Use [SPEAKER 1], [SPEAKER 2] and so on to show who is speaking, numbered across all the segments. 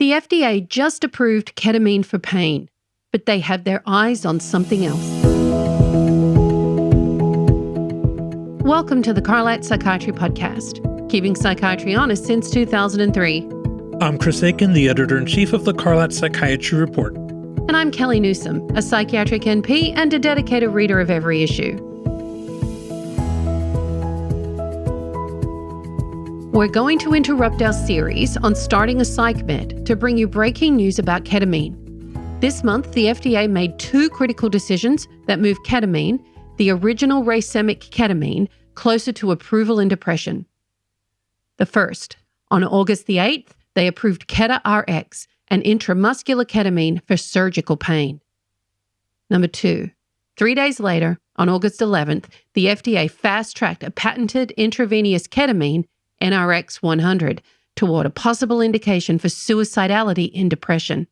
[SPEAKER 1] The FDA just approved ketamine for pain, but they have their eyes on something else. Welcome to the Carlat Psychiatry Podcast, keeping psychiatry honest since 2003.
[SPEAKER 2] I'm Chris Aiken, the editor-in-chief of the Carlat Psychiatry Report.
[SPEAKER 1] And I'm Kellie Newsome, a psychiatric NP and a dedicated reader of every issue. We're going to interrupt our series on starting a psych med to bring you breaking news about ketamine. This month, the FDA made two critical decisions that move ketamine, the original racemic ketamine, closer to approval in depression. The first, on August the 8th, they approved Ketarx, an intramuscular ketamine for surgical pain. Number two, 3 days later, on August 11th, the FDA fast-tracked a patented intravenous ketamine, NRX 100, toward a possible indication for suicidality in depression.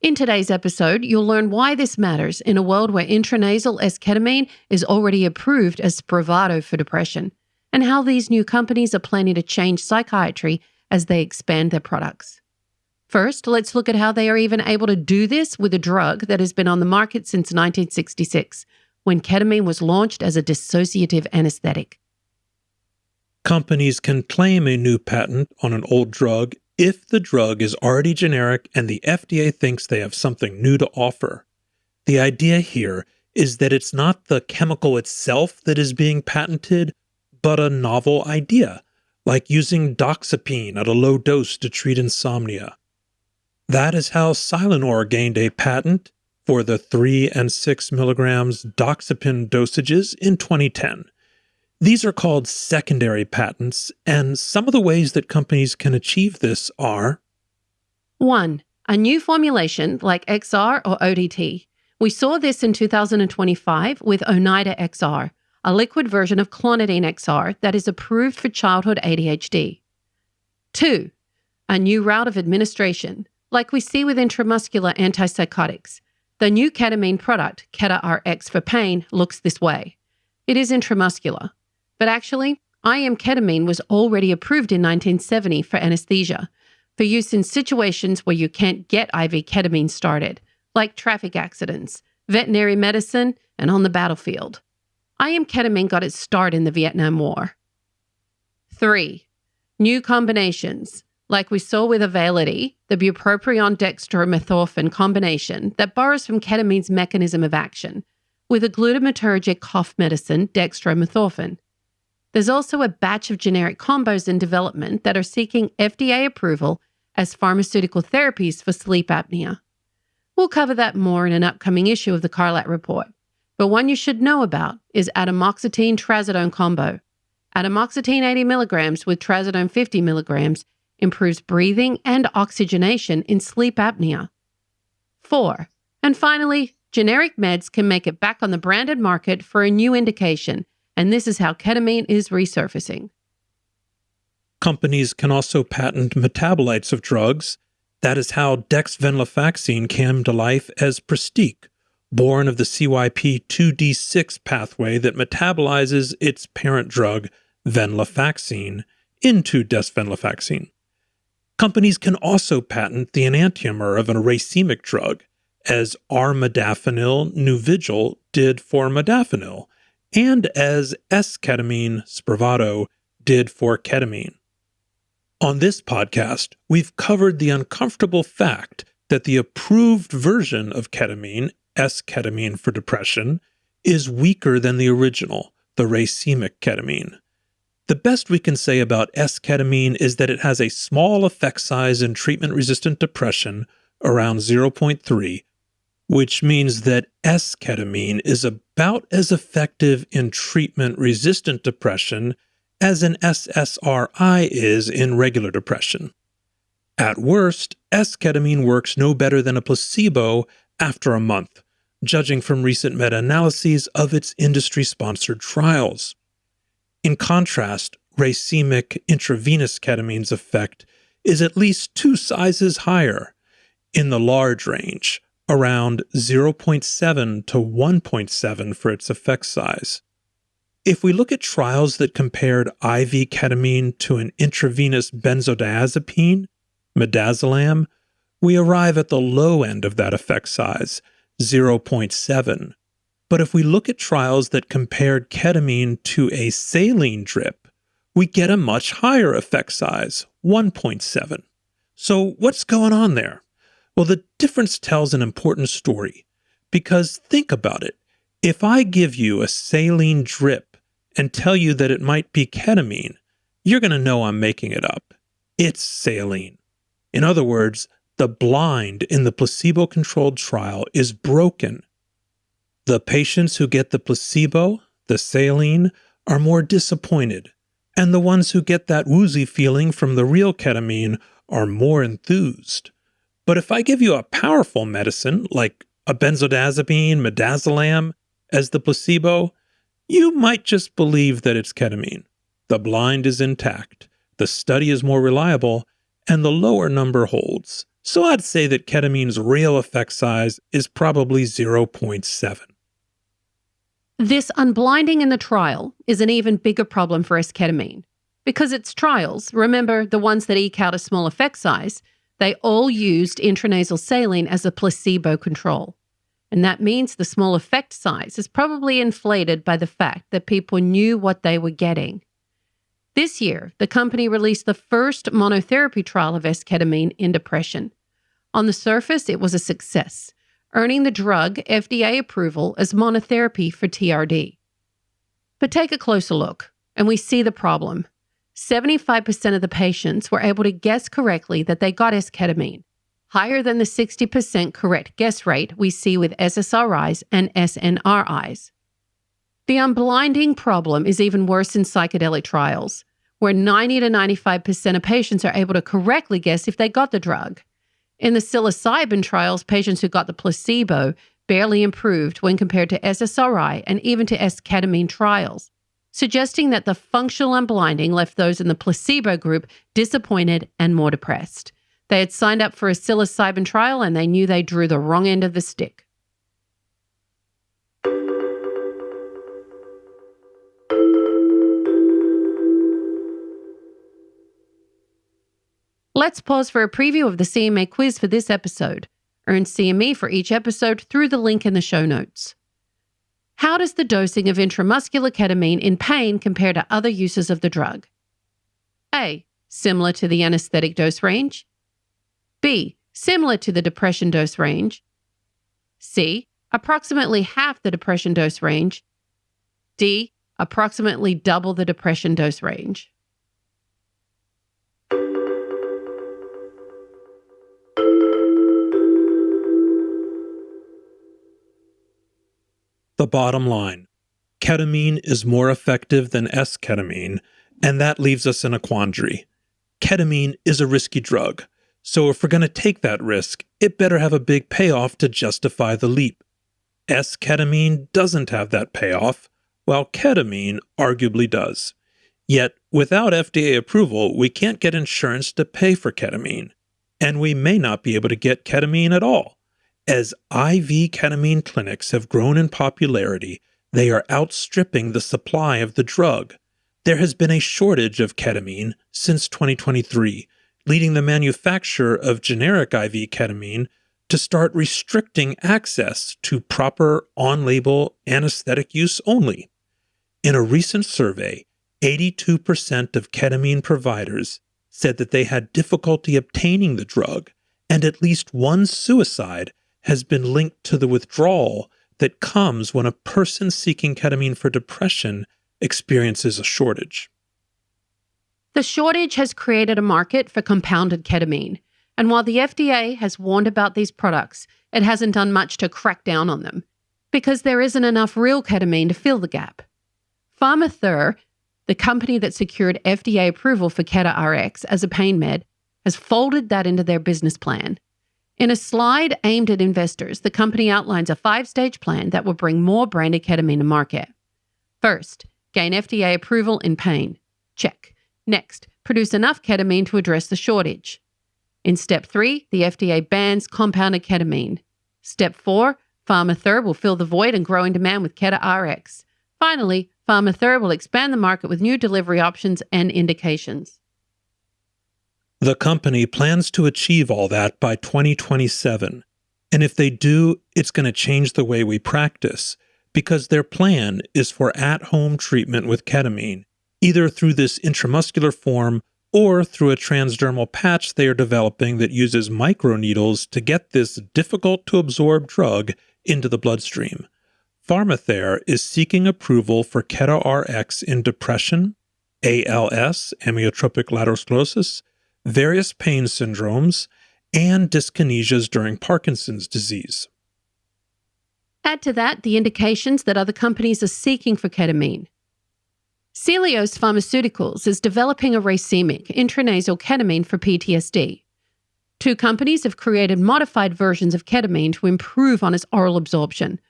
[SPEAKER 1] In today's episode, you'll learn why this matters in a world where intranasal esketamine is already approved as Spravato for depression, and how these new companies are planning to change psychiatry as they expand their products. First, let's look at how they are even able to do this with a drug that has been on the market since 1966, when ketamine was launched as a dissociative anesthetic.
[SPEAKER 2] Companies can claim a new patent on an old drug if the drug is already generic and the FDA thinks they have something new to offer. The idea here is that it's not the chemical itself that is being patented, but a novel idea, like using doxepine at a low dose to treat insomnia. That is how Silenor gained a patent for the 3 and 6 milligrams doxepin dosages in 2010. These are called secondary patents, and some of the ways that companies can achieve this are:
[SPEAKER 1] 1. A new formulation like XR or ODT. We saw this in 2025 with Oneida XR, a liquid version of clonidine XR that is approved for childhood ADHD. 2. A new route of administration, like we see with intramuscular antipsychotics. The new ketamine product, Ketarx for pain, looks this way. It is intramuscular. But actually, IM ketamine was already approved in 1970 for anesthesia, for use in situations where you can't get IV ketamine started, like traffic accidents, veterinary medicine, and on the battlefield. IM ketamine got its start in the Vietnam War. 3. New combinations, like we saw with Auvelity, the bupropion-dextromethorphan combination that borrows from ketamine's mechanism of action, with a glutamatergic cough medicine, dextromethorphan. There's also a batch of generic combos in development that are seeking FDA approval as pharmaceutical therapies for sleep apnea. We'll cover that more in an upcoming issue of the Carlat Report, but one you should know about is atomoxetine-trazodone combo. Atomoxetine 80 milligrams with trazodone 50 milligrams improves breathing and oxygenation in sleep apnea. 4. And finally, generic meds can make it back on the branded market for a new indication, and this is how ketamine is resurfacing.
[SPEAKER 2] Companies can also patent metabolites of drugs. That is how dexvenlafaxine came to life as Pristiq, born of the CYP2D6 pathway that metabolizes its parent drug, venlafaxine, into desvenlafaxine. Companies can also patent the enantiomer of a racemic drug, as armodafinil Nuvigil did for modafinil, and as esketamine Spravato did for ketamine. On this podcast, we've covered the uncomfortable fact that the approved version of ketamine, esketamine for depression, is weaker than the original, the racemic ketamine. The best we can say about esketamine is that it has a small effect size in treatment-resistant depression, around 0.3, which means that esketamine is about as effective in treatment-resistant depression as an SSRI is in regular depression. At worst, esketamine works no better than a placebo after a month, judging from recent meta-analyses of its industry-sponsored trials. In contrast, racemic intravenous ketamine's effect is at least 2 sizes higher, in the large range, around 0.7 to 1.7 for its effect size. If we look at trials that compared IV ketamine to an intravenous benzodiazepine, midazolam, we arrive at the low end of that effect size, 0.7. But if we look at trials that compared ketamine to a saline drip, we get a much higher effect size, 1.7. So what's going on there? Well, the difference tells an important story, because think about it. If I give you a saline drip and tell you that it might be ketamine, you're going to know I'm making it up. It's saline. In other words, the blind in the placebo-controlled trial is broken. The patients who get the placebo, the saline, are more disappointed, and the ones who get that woozy feeling from the real ketamine are more enthused. But if I give you a powerful medicine like a benzodiazepine, midazolam, as the placebo, you might just believe that it's ketamine. The blind is intact, the study is more reliable, and the lower number holds. So I'd say that ketamine's real effect size is probably 0.7.
[SPEAKER 1] This unblinding in the trial is an even bigger problem for esketamine. Because its trials, remember the ones that eke out a small effect size, they all used intranasal saline as a placebo control. And that means the small effect size is probably inflated by the fact that people knew what they were getting. This year, the company released the first monotherapy trial of esketamine in depression. On the surface, it was a success, earning the drug FDA approval as monotherapy for TRD. But take a closer look, and we see the problem. 75% of the patients were able to guess correctly that they got esketamine, higher than the 60% correct guess rate we see with SSRIs and SNRIs. The unblinding problem is even worse in psychedelic trials, where 90 to 95% of patients are able to correctly guess if they got the drug. In the psilocybin trials, patients who got the placebo barely improved when compared to SSRI and even to esketamine trials, suggesting that the functional unblinding left those in the placebo group disappointed and more depressed. They had signed up for a psilocybin trial and they knew they drew the wrong end of the stick. Let's pause for a preview of the CMA quiz for this episode. Earn CME for each episode through the link in the show notes. How does the dosing of intramuscular ketamine in pain compare to other uses of the drug? A. Similar to the anesthetic dose range. B. Similar to the depression dose range. C. Approximately half the depression dose range. D. Approximately double the depression dose range.
[SPEAKER 2] The bottom line, ketamine is more effective than esketamine, and that leaves us in a quandary. Ketamine is a risky drug, so if we're going to take that risk, it better have a big payoff to justify the leap. Esketamine doesn't have that payoff, while ketamine arguably does. Yet, without FDA approval, we can't get insurance to pay for ketamine, and we may not be able to get ketamine at all. As IV ketamine clinics have grown in popularity, they are outstripping the supply of the drug. There has been a shortage of ketamine since 2023, leading the manufacturer of generic IV ketamine to start restricting access to proper on-label anesthetic use only. In a recent survey, 82% of ketamine providers said that they had difficulty obtaining the drug, and at least one suicide has been linked to the withdrawal that comes when a person seeking ketamine for depression experiences a shortage.
[SPEAKER 1] The shortage has created a market for compounded ketamine, and while the FDA has warned about these products, it hasn't done much to crack down on them, because there isn't enough real ketamine to fill the gap. PharmaTher, the company that secured FDA approval for Ketarx as a pain med, has folded that into their business plan. In a slide aimed at investors, the company outlines a 5-stage plan that will bring more branded ketamine to market. First, gain FDA approval in pain. Check. Next, produce enough ketamine to address the shortage. In step 3, the FDA bans compounded ketamine. Step 4, PharmaTher will fill the void and growing demand with Ketarx. Finally, PharmaTher will expand the market with new delivery options and indications.
[SPEAKER 2] The company plans to achieve all that by 2027. And if they do, it's going to change the way we practice, because their plan is for at-home treatment with ketamine, either through this intramuscular form or through a transdermal patch they are developing that uses microneedles to get this difficult-to-absorb drug into the bloodstream. PharmaTher is seeking approval for Ketarx in depression, ALS, amyotrophic lateral sclerosis, various pain syndromes, and dyskinesias during Parkinson's disease.
[SPEAKER 1] Add to that the indications that other companies are seeking for ketamine. Celios Pharmaceuticals is developing a racemic intranasal ketamine for PTSD. Two companies have created modified versions of ketamine to improve on its oral absorption.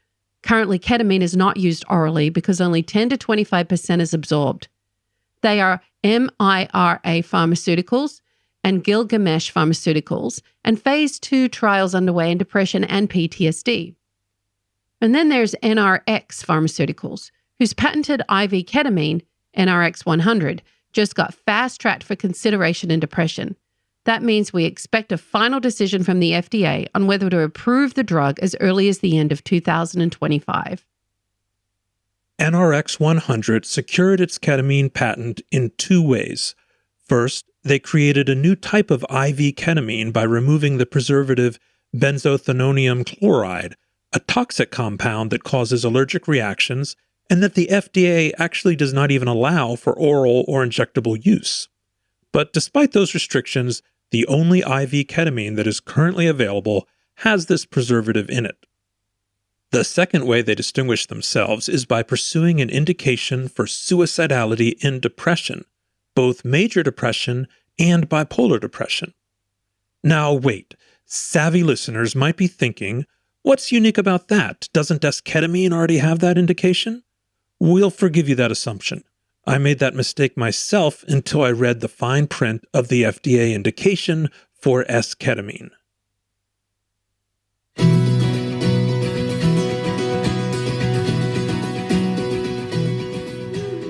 [SPEAKER 1] Currently, ketamine is not used orally because only 10 to 25% is absorbed. They are MIRA Pharmaceuticals and Gilgamesh Pharmaceuticals, and phase 2 trials underway in depression and PTSD. And then there's NRX Pharmaceuticals, whose patented IV ketamine, NRX 100, just got fast-tracked for consideration in depression. That means we expect a final decision from the FDA on whether to approve the drug as early as the end of 2025.
[SPEAKER 2] NRX 100 secured its ketamine patent in two ways. First, they created a new type of IV ketamine by removing the preservative benzothionium chloride, a toxic compound that causes allergic reactions and that the FDA actually does not even allow for oral or injectable use. But despite those restrictions, the only IV ketamine that is currently available has this preservative in it. The second way they distinguish themselves is by pursuing an indication for suicidality in depression, both major depression and bipolar depression. Now wait, savvy listeners might be thinking, what's unique about that? Doesn't esketamine already have that indication? We'll forgive you that assumption. I made that mistake myself until I read the fine print of the FDA indication for esketamine.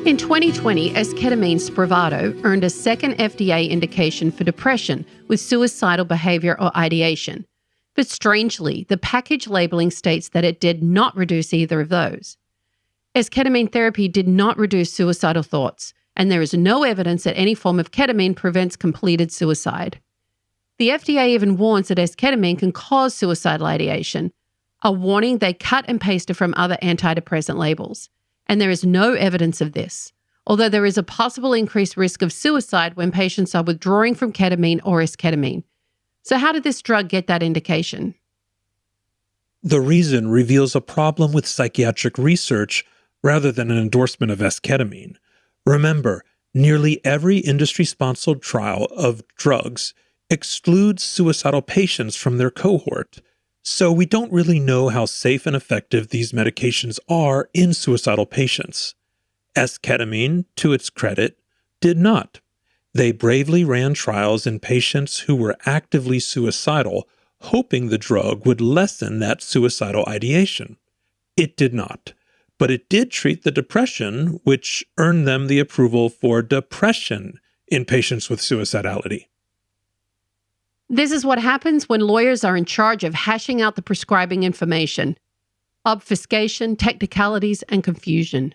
[SPEAKER 1] In 2020, esketamine Spravato earned a second FDA indication for depression with suicidal behavior or ideation. But strangely, the package labeling states that it did not reduce either of those. Esketamine therapy did not reduce suicidal thoughts, and there is no evidence that any form of ketamine prevents completed suicide. The FDA even warns that esketamine can cause suicidal ideation, a warning they cut and pasted from other antidepressant labels. And there is no evidence of this, although there is a possible increased risk of suicide when patients are withdrawing from ketamine or esketamine. So how did this drug get that indication?
[SPEAKER 2] The reason reveals a problem with psychiatric research rather than an endorsement of esketamine. Remember, nearly every industry-sponsored trial of drugs excludes suicidal patients from their cohort. So we don't really know how safe and effective these medications are in suicidal patients. Esketamine, to its credit, did not. They bravely ran trials in patients who were actively suicidal, hoping the drug would lessen that suicidal ideation. It did not, but it did treat the depression, which earned them the approval for depression in patients with suicidality.
[SPEAKER 1] This is what happens when lawyers are in charge of hashing out the prescribing information. Obfuscation, technicalities, and confusion.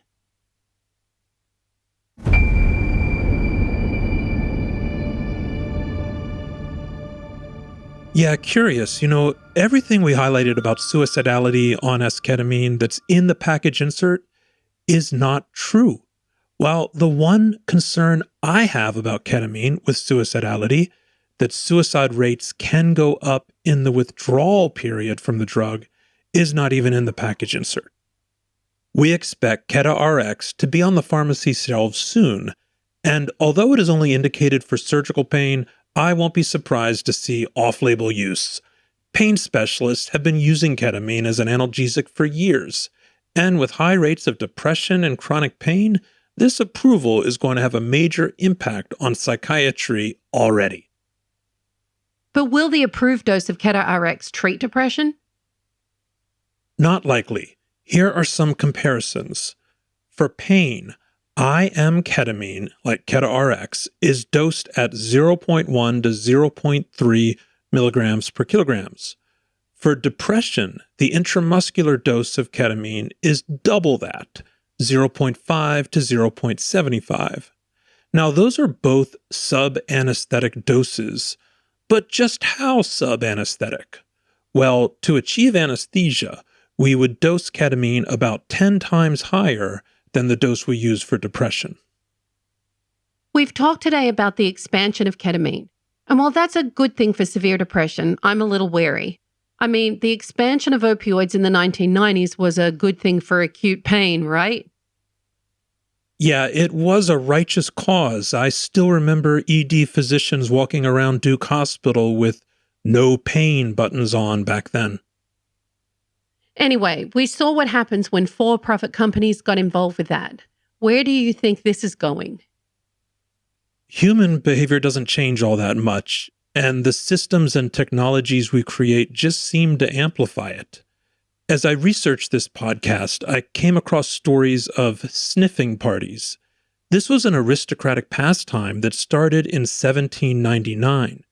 [SPEAKER 2] Yeah, curious. Everything we highlighted about suicidality on esketamine that's in the package insert is not true. While the one concern I have about ketamine with suicidality, that suicide rates can go up in the withdrawal period from the drug, is not even in the package insert. We expect Ketarx to be on the pharmacy shelves soon, and although it is only indicated for surgical pain, I won't be surprised to see off-label use. Pain specialists have been using ketamine as an analgesic for years, and with high rates of depression and chronic pain, this approval is going to have a major impact on psychiatry already.
[SPEAKER 1] But will the approved dose of Ketarx treat depression?
[SPEAKER 2] Not likely. Here are some comparisons. For pain, IM ketamine, like Ketarx, is dosed at 0.1 to 0.3 milligrams per kilograms. For depression, the intramuscular dose of ketamine is double that, 0.5 to 0.75. Now, those are both sub-anesthetic doses, but just how sub-anesthetic? Well, to achieve anesthesia, we would dose ketamine about 10 times higher than the dose we use for depression.
[SPEAKER 1] We've talked today about the expansion of ketamine. And while that's a good thing for severe depression, I'm a little wary. I mean, the expansion of opioids in the 1990s was a good thing for acute pain, right?
[SPEAKER 2] Yeah, it was a righteous cause. I still remember ED physicians walking around Duke Hospital with no pain buttons on back then.
[SPEAKER 1] Anyway, we saw what happens when for-profit companies got involved with that. Where do you think this is going?
[SPEAKER 2] Human behavior doesn't change all that much, and the systems and technologies we create just seem to amplify it. As I researched this podcast, I came across stories of sniffing parties. This was an aristocratic pastime that started in 1799.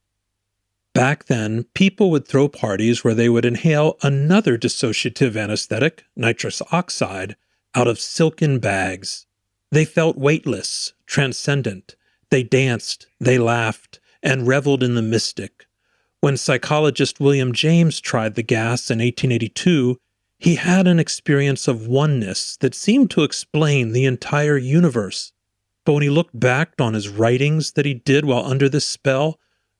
[SPEAKER 2] Back then, people would throw parties where they would inhale another dissociative anesthetic, nitrous oxide, out of silken bags. They felt weightless, transcendent. They danced, they laughed, and reveled in the mystic. When psychologist William James tried the gas in 1882, he had an experience of oneness that seemed to explain the entire universe. But when he looked back on his writings that he did while under this spell,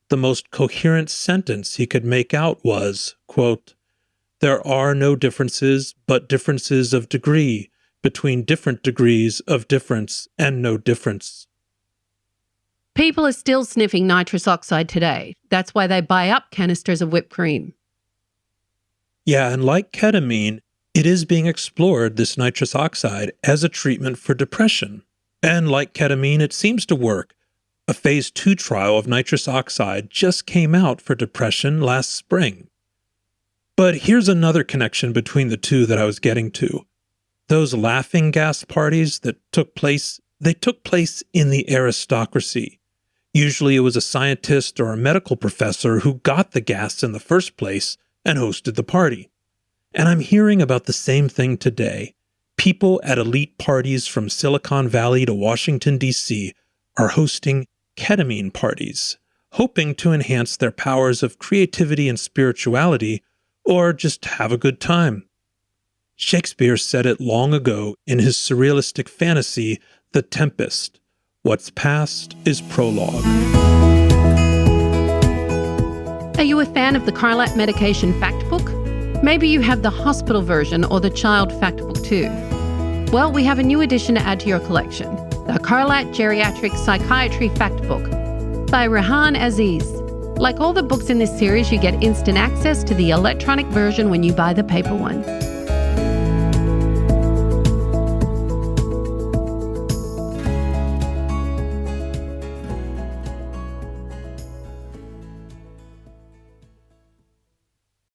[SPEAKER 2] the most coherent sentence he could make out was, quote, "There are no differences but differences of degree between different degrees of difference and no difference."
[SPEAKER 1] People are still sniffing nitrous oxide today. That's why they buy up canisters of whipped cream.
[SPEAKER 2] Yeah, and like ketamine, it is being explored, this nitrous oxide, as a treatment for depression. And like ketamine, it seems to work. A phase 2 trial of nitrous oxide just came out for depression last spring. But here's another connection between the two that I was getting to. Those laughing gas parties that took place in the aristocracy. Usually it was a scientist or a medical professor who got the gas in the first place and hosted the party. And I'm hearing about the same thing today. People at elite parties from Silicon Valley to Washington, D.C. are hosting ketamine parties, hoping to enhance their powers of creativity and spirituality, or just have a good time. Shakespeare said it long ago in his surrealistic fantasy, The Tempest. What's past is prologue.
[SPEAKER 1] Are you a fan of the Carlat medication fact book? Maybe you have the hospital version or the child fact book too. Well, we have a new addition to add to your collection. The Carlat Geriatric Psychiatry Fact Book by Rehan Aziz. Like all the books in this series, you get instant access to the electronic version when you buy the paper one.